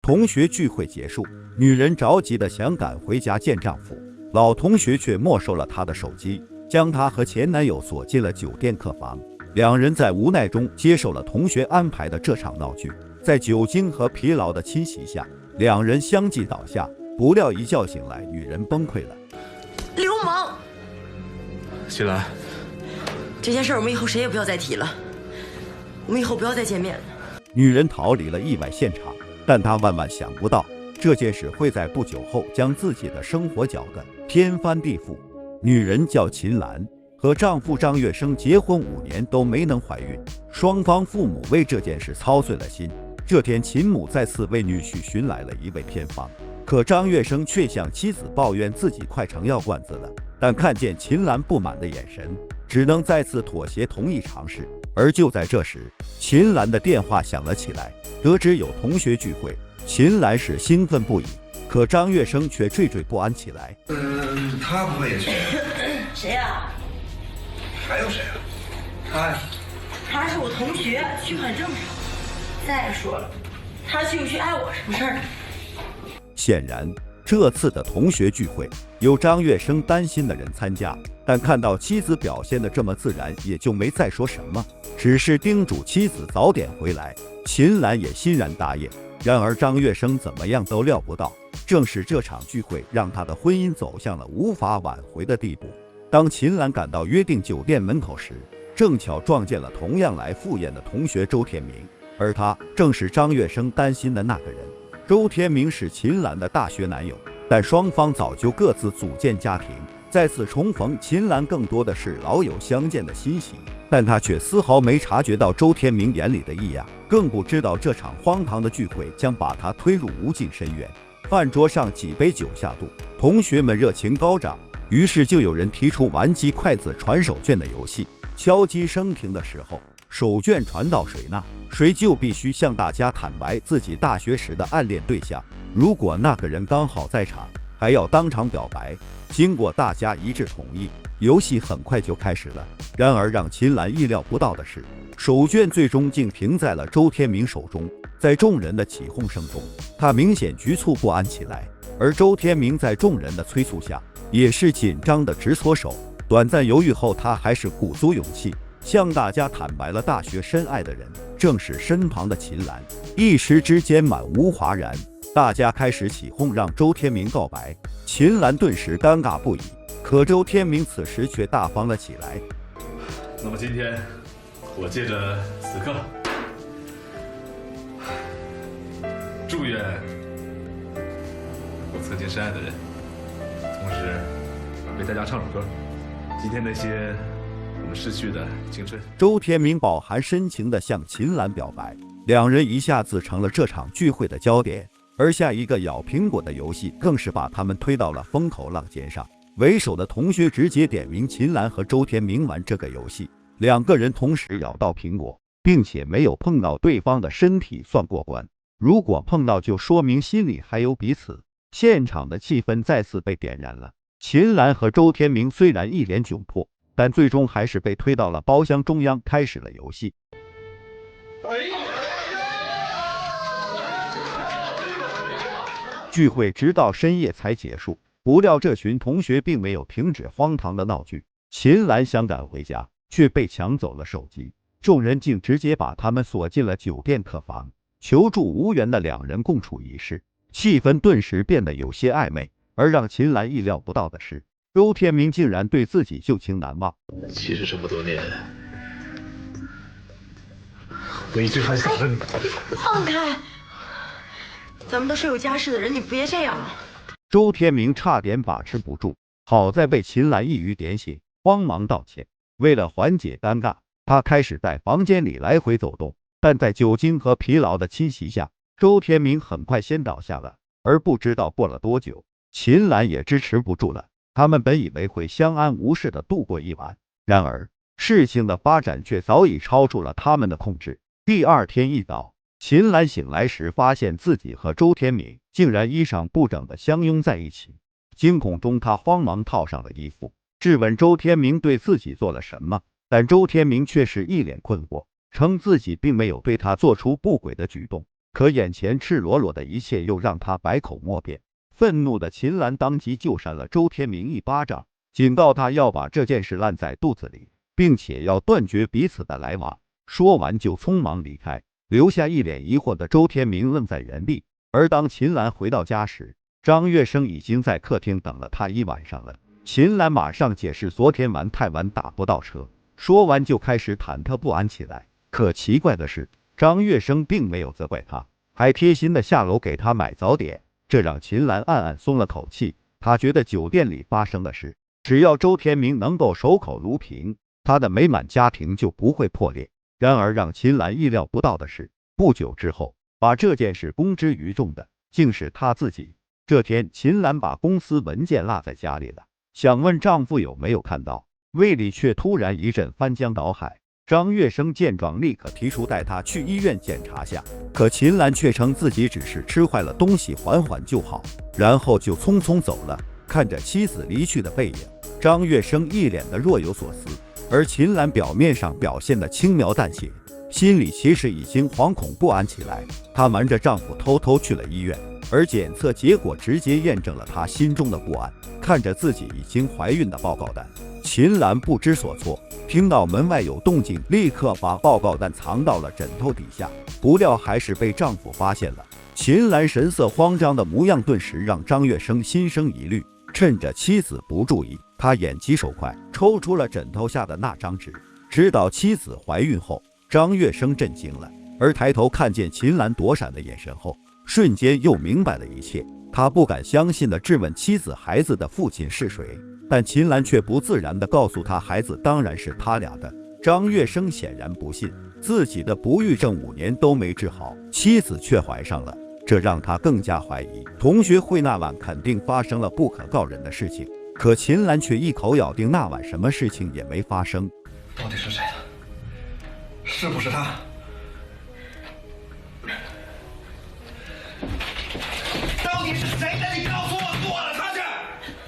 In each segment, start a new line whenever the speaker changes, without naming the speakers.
同学聚会结束，女人着急的想赶回家见丈夫，老同学却没收了她的手机，将她和前男友锁进了酒店客房。两人在无奈中接受了同学安排的这场闹剧，在酒精和疲劳的侵袭下，两人相继倒下。不料一觉醒来，女人崩溃了。
流氓！
秦岚，
这件事我们以后谁也不要再提了，我们以后不要再见面了。
女人逃离了意外现场，但她万万想不到，这件事会在不久后将自己的生活搅得天翻地覆。女人叫秦岚，和丈夫张月生结婚5年都没能怀孕，双方父母为这件事操碎了心。这天，秦母再次为女婿寻来了一味偏方，可张月生却向妻子抱怨自己快成药罐子了。但看见秦岚不满的眼神，只能再次妥协，同意尝试。而就在这时，秦岚的电话响了起来，得知有同学聚会，秦岚是兴奋不已，可张月生却惴惴不安起来。
他不会也去？
谁呀？
还有谁啊？他呀？
他是我同学，去很正常。再说了，他去不去碍我什么事儿？
显然，这次的同学聚会有张月生担心的人参加，但看到妻子表现得这么自然，也就没再说什么，只是叮嘱妻子早点回来。秦岚也欣然答应。然而张月生怎么样都料不到，正是这场聚会让他的婚姻走向了无法挽回的地步。当秦岚赶到约定酒店门口时，正巧撞见了同样来赴宴的同学周天明，而他正是张月生担心的那个人。周天明是秦岚的大学男友，但双方早就各自组建家庭，再次重逢，秦岚更多的是老友相见的欣喜，但她却丝毫没察觉到周天明眼里的异样，更不知道这场荒唐的聚会将把她推入无尽深渊。饭桌上几杯酒下肚，同学们热情高涨，于是就有人提出玩击筷子传手绢的游戏。敲击声停的时候，手绢传到谁那，谁就必须向大家坦白自己大学时的暗恋对象，如果那个人刚好在场，还要当场表白。经过大家一致同意，游戏很快就开始了。然而让秦岚意料不到的是，手绢最终竟停在了周天明手中。在众人的起哄声中，他明显局促不安起来，而周天明在众人的催促下，也是紧张的直搓手。短暂犹豫后，他还是鼓足勇气向大家坦白了大学深爱的人正是身旁的秦岚。一时之间满屋哗然，大家开始起哄让周天明告白，秦岚顿时尴尬不已。可周天明此时却大方了起来。
那么今天我借着此刻，祝愿我曾经深爱的人，同时为大家唱首歌，今天那些我们逝去的青春。
周天明饱含深情地向秦岚表白，两人一下子成了这场聚会的焦点。而下一个咬苹果的游戏更是把他们推到了风口浪尖上。为首的同学直接点名秦岚和周天明玩这个游戏，两个人同时咬到苹果，并且没有碰到对方的身体算过关，如果碰到就说明心里还有彼此。现场的气氛再次被点燃了。秦岚和周天明虽然一脸窘迫，但最终还是被推到了包厢中央，开始了游戏。聚会直到深夜才结束，不料这群同学并没有停止荒唐的闹剧。秦岚想赶回家，却被抢走了手机，众人竟直接把他们锁进了酒店客房，求助无援的两人共处一室，气氛顿时变得有些暧昧。而让秦岚意料不到的是，周天明竟然对自己旧情难忘。
其实这么多年，我一直很想着你。
放开！咱们都是有家室的人，你别这样。
周天明差点把持不住，好在被秦岚一语点醒，慌忙道歉。为了缓解尴尬，他开始在房间里来回走动，但在酒精和疲劳的侵袭下，周天明很快先倒下了。而不知道过了多久，秦岚也支持不住了。他们本以为会相安无事的度过一晚，然而事情的发展却早已超出了他们的控制。第二天一早，秦岚醒来时，发现自己和周天明竟然衣裳不整的相拥在一起。惊恐中，她慌忙套上了衣服，质问周天明对自己做了什么，但周天明却是一脸困惑，称自己并没有对他做出不轨的举动。可眼前赤裸裸的一切又让他百口莫辩。愤怒的秦岚当即就扇了周天明一巴掌，警告他要把这件事烂在肚子里，并且要断绝彼此的来往。说完就匆忙离开，留下一脸疑惑的周天明愣在原地。而当秦岚回到家时，张月生已经在客厅等了他一晚上了。秦岚马上解释昨天玩太晚打不到车，说完就开始忐忑不安起来。可奇怪的是，张月生并没有责怪他，还贴心的下楼给他买早点，这让秦岚暗暗松了口气。他觉得酒店里发生的事，只要周天明能够守口如瓶，他的美满家庭就不会破裂。然而让秦岚意料不到的是，不久之后，把这件事公之于众的竟是她自己。这天，秦岚把公司文件落在家里了，想问丈夫有没有看到，胃里却突然一阵翻江倒海。张月生见状，立刻提出带她去医院检查下，可秦岚却称自己只是吃坏了东西，缓缓就好，然后就匆匆走了。看着妻子离去的背影，张月生一脸的若有所思，而秦岚表面上表现的轻描淡写，心里其实已经惶恐不安起来。她瞒着丈夫偷偷去了医院，而检测结果直接验证了她心中的不安。看着自己已经怀孕的报告单，秦岚不知所措，听到门外有动静，立刻把报告单藏到了枕头底下，不料还是被丈夫发现了。秦岚神色慌张的模样顿时让张月生心生疑虑。趁着妻子不注意，他眼疾手快抽出了枕头下的那张纸。知道妻子怀孕后，张月生震惊了，而抬头看见秦岚躲闪的眼神后，瞬间又明白了一切。他不敢相信地质问妻子孩子的父亲是谁，但秦岚却不自然地告诉他孩子当然是他俩的。张月生显然不信，自己的不育症5年都没治好，妻子却怀上了，这让他更加怀疑同学会那晚肯定发生了不可告人的事情。可秦岚却一口咬定那晚什么事情也没发生。
到底是谁啊？是不是他？到底是谁的？你告诉我，做了他去！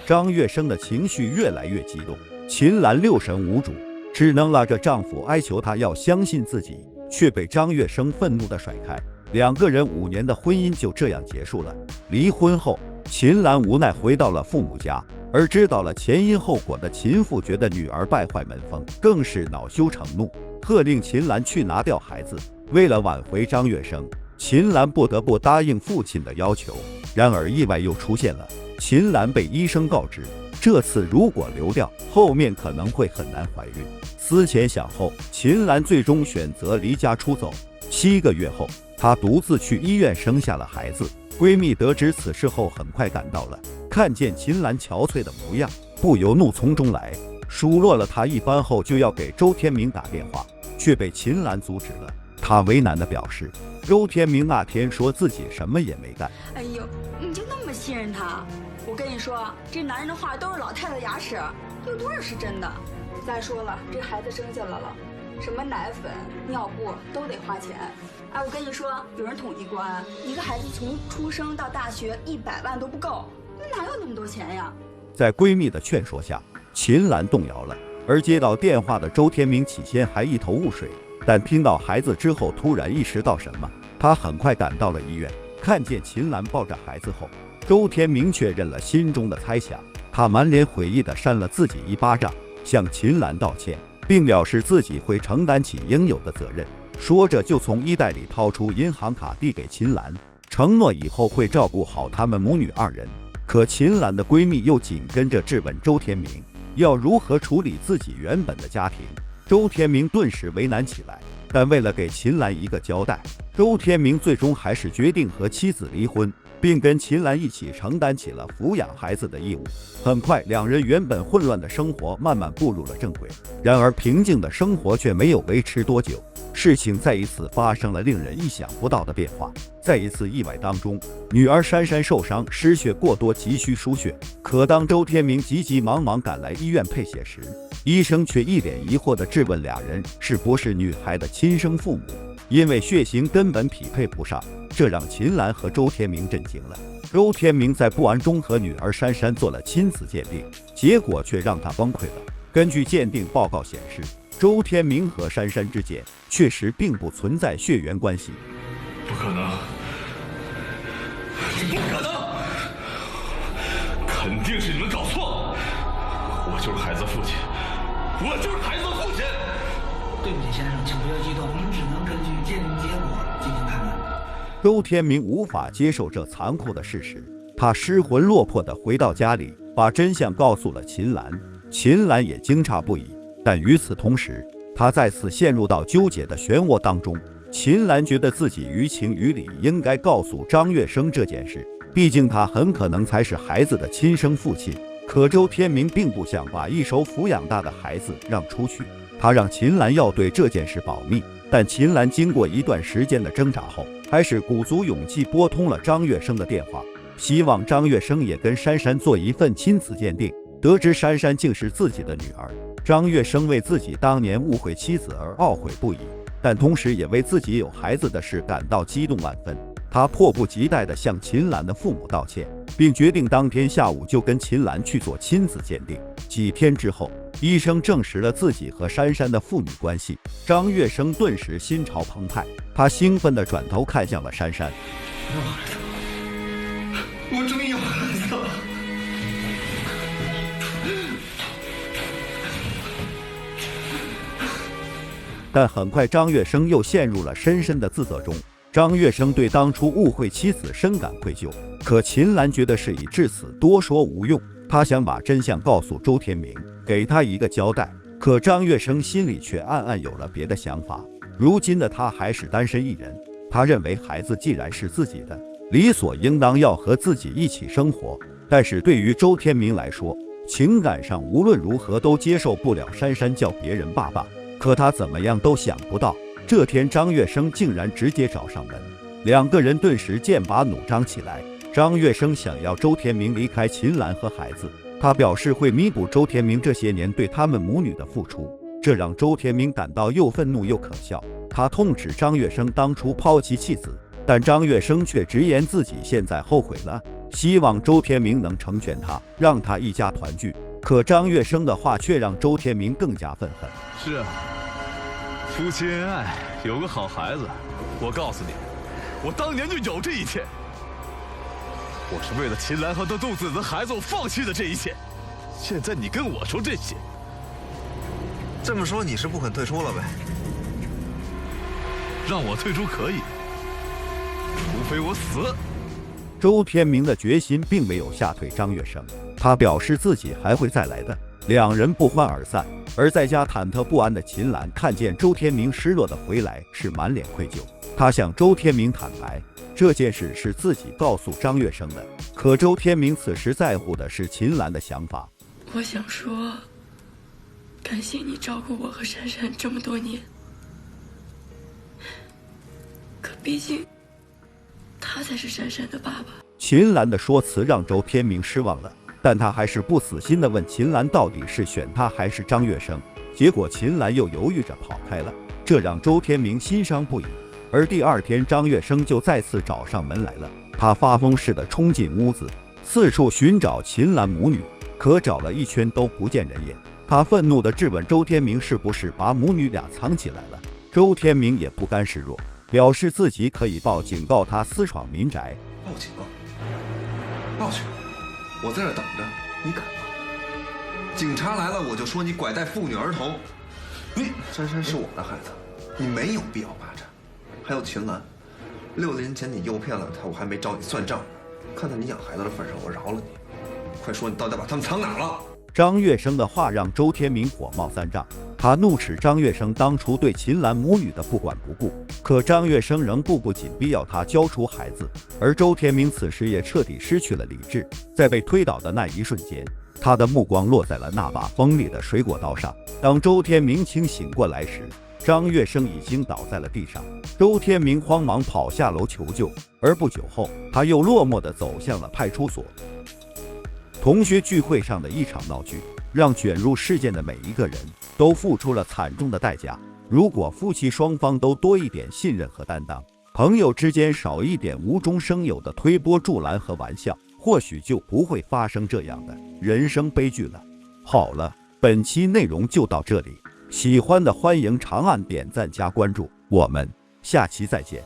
张月生的情绪越来越激动，秦岚六神无主，只能拉着丈夫哀求他要相信自己，却被张月生愤怒地甩开。2个人5年的婚姻就这样结束了。离婚后，秦岚无奈回到了父母家，而知道了前因后果的秦父觉得女儿败坏门风，更是恼羞成怒，喝令秦岚去拿掉孩子。为了挽回张月生，秦岚不得不答应父亲的要求。然而意外又出现了，秦岚被医生告知，这次如果流掉，后面可能会很难怀孕。思前想后，秦岚最终选择离家出走。7个月后，她独自去医院生下了孩子。闺蜜得知此事后很快赶到了，看见秦岚憔悴的模样，不由怒从中来，数落了她一番后就要给周天明打电话，却被秦岚阻止了。她为难地表示，周天明那天说自己什么也没干。
哎呦，你就那么信任他？我跟你说，这男人的话都是老太太牙齿，有多少是真的？再说了，这孩子生下来了，什么奶粉、尿布都得花钱。哎，我跟你说，有人统计过啊，一个孩子从出生到大学100万都不够，哪有那么多钱呀？
在闺蜜的劝说下，秦岚动摇了。而接到电话的周天明起先还一头雾水，但听到孩子之后突然意识到什么，他很快赶到了医院。看见秦岚抱着孩子后，周天明确认了心中的猜想，他满脸悔意地扇了自己一巴掌，向秦岚道歉，并表示自己会承担起应有的责任。说着就从衣袋里掏出银行卡递给秦岚，承诺以后会照顾好他们母女2人。可秦岚的闺蜜又紧跟着质问周天明要如何处理自己原本的家庭。周天明顿时为难起来，但为了给秦岚一个交代，周天明最终还是决定和妻子离婚，并跟秦岚一起承担起了抚养孩子的义务。很快，2人原本混乱的生活慢慢步入了正轨。然而平静的生活却没有维持多久，事情再一次发生了令人意想不到的变化。在一次意外当中，女儿珊珊受伤，失血过多，急需输血。可当周天明急急忙忙赶来医院配血时，医生却一脸疑惑地质问2人是不是女孩的亲生父母，因为血型根本匹配不上。这让秦岚和周天明震惊了。周天明在不安中和女儿珊珊做了亲子鉴定，结果却让他崩溃了。根据鉴定报告显示，周天明和珊珊之间确实并不存在血缘关系。
不可能，
不可能，肯定是你们搞错了。我就是孩子父亲，我就是孩子父亲。
对不起，先生，请不要激动，您只能根据鉴定结果进行判断。
周天明无法接受这残酷的事实，他失魂落魄地回到家里，把真相告诉了秦岚。秦岚也惊诧不已，但与此同时，他再次陷入到纠结的漩涡当中。秦岚觉得自己于情于理应该告诉张月生这件事，毕竟他很可能才是孩子的亲生父亲。可周天明并不想把一手抚养大的孩子让出去，他让秦岚要对这件事保密。但秦岚经过一段时间的挣扎后，还是鼓足勇气拨通了张月生的电话，希望张月生也跟珊珊做一份亲子鉴定。得知珊珊竟是自己的女儿，张月生为自己当年误会妻子而懊悔不已，但同时也为自己有孩子的事感到激动万分。他迫不及待地向秦岚的父母道歉，并决定当天下午就跟秦岚去做亲子鉴定。几天之后，医生证实了自己和珊珊的父女关系。张月生顿时心潮澎湃，他兴奋地转头看向了珊珊。
我终于有孩子了。
但很快张月生又陷入了深深的自责中。张月生对当初误会妻子深感愧疚，可秦岚觉得事已至此，多说无用。他想把真相告诉周天明，给他一个交代。可张月生心里却暗暗有了别的想法。如今的他还是单身一人，他认为孩子既然是自己的，理所应当要和自己一起生活。但是对于周天明来说，情感上无论如何都接受不了珊珊叫别人爸爸。可他怎么样都想不到，这天张月生竟然直接找上门，两个人顿时剑拔弩张起来。张月生想要周天明离开秦岚和孩子，他表示会弥补周天明这些年对他们母女的付出，这让周天明感到又愤怒又可笑。他痛斥张月生当初抛弃妻子，但张月生却直言自己现在后悔了，希望周天明能成全他，让他一家团聚。可张月生的话却让周天明更加愤恨。
是啊，夫妻恩爱，有个好孩子。我告诉你，我当年就有这一切。我是为了秦岚和她肚子里的孩子，我放弃了这一切。现在你跟我说这些，
这么说你是不肯退出了呗？
让我退出可以，除非我死。
周天明的决心并没有吓退张月生，他表示自己还会再来的。两人不欢而散。而在家忐忑不安的秦岚看见周天明失落的回来，是满脸愧疚。他向周天明坦白，这件事是自己告诉张月生的。可周天明此时在乎的是秦岚的想法。
我想说，感谢你照顾我和珊珊这么多年，可毕竟他才是珊珊的爸爸。
秦岚的说辞让周天明失望了，但他还是不死心地问秦岚到底是选他还是张月生。结果秦岚又犹豫着跑开了，这让周天明心伤不已。而第二天张月生就再次找上门来了，他发疯似的冲进屋子，四处寻找秦岚母女，可找了一圈都不见人影。他愤怒地质问周天明是不是把母女俩藏起来了。周天明也不甘示弱，表示自己可以报警告他私闯民宅。
报警啊！报去！我在这等着，你敢吗？警察来了，我就说你拐带妇女儿童。珊珊是我的孩子，你没有必要霸占。还有秦岚，6年前你诱骗了她，我还没找你算账呢。看在你养孩子的份上，我饶了你。快说你到底把他们藏哪了？
张月生的话让周天明火冒三丈，他怒斥张月生当初对秦岚母女的不管不顾，可张月生仍步步紧逼要他交出孩子。而周天明此时也彻底失去了理智，在被推倒的那一瞬间，他的目光落在了那把锋利的水果刀上。当周天明清醒过来时，张月生已经倒在了地上。周天明慌忙跑下楼求救，而不久后，他又落寞地走向了派出所。同学聚会上的一场闹剧，让卷入事件的每一个人都付出了惨重的代价。如果夫妻双方都多一点信任和担当，朋友之间少一点无中生有的推波助澜和玩笑，或许就不会发生这样的人生悲剧了。好了，本期内容就到这里，喜欢的欢迎长按点赞加关注，我们下期再见。